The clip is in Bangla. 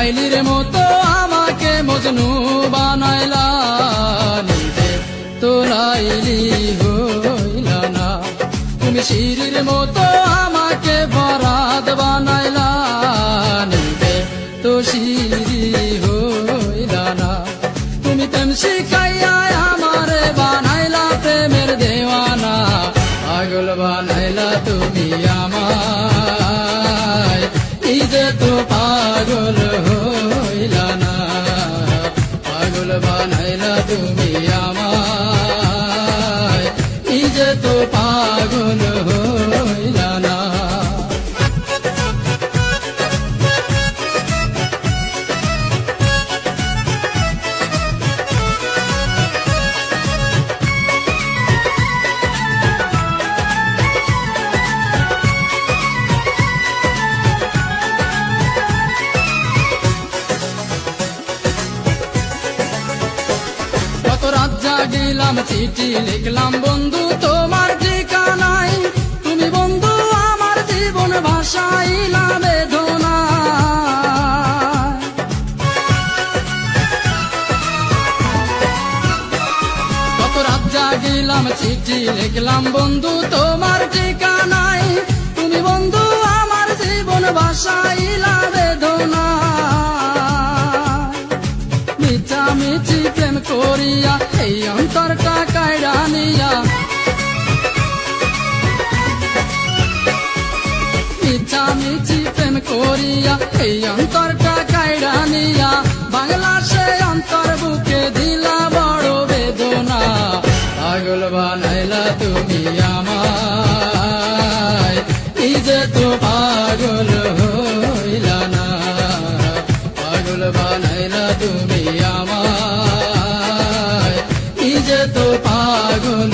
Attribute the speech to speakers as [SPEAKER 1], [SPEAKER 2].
[SPEAKER 1] লাইলির মতো আমাকে মজনু বানাইলা, নিজে তো লাইলি হইলা না। তুমি শিরির মতো আমাকে বরাদ বানাইলা, নিজে তো শিরি হইলা না। তুমি প্রেম শিখাইয়া আমারে বানাইলা প্রেমের দেওয়ানা, পাগল বানাইলা তুমি আমায়, নিজে তো পাগল হইলা না। পাগল বানাইলা তুমি আমায়, নিজে তো পাগল হইলা না। রাত জাগিলাম চিঠি লিখলাম বন্ধু তোমার ঠিকানায়, তুমি বন্ধু আমার জীবন ভাসাইলা বেদনা। কত রাত জাগিলাম চিঠি লিখলাম বন্ধু তোমার ঠিকানায়, তুমি বন্ধু আমার জীবন ভাসাইলা বেদনা। মিছি প্রেম করিয়া এই অন্তরটা কায়রা নিয়া, মিছি প্রেম করিয়া এই অন্তরটা কায়রা নিয়া, বাংলা সে অন্তর বুকে দিলা বড় বেদনা। পাগল বানাইলা তুমি আমায়, নিজে তো পাগল হইলা না। পাগল বানাইলা তুমি আমায়, নিজে তো পাগল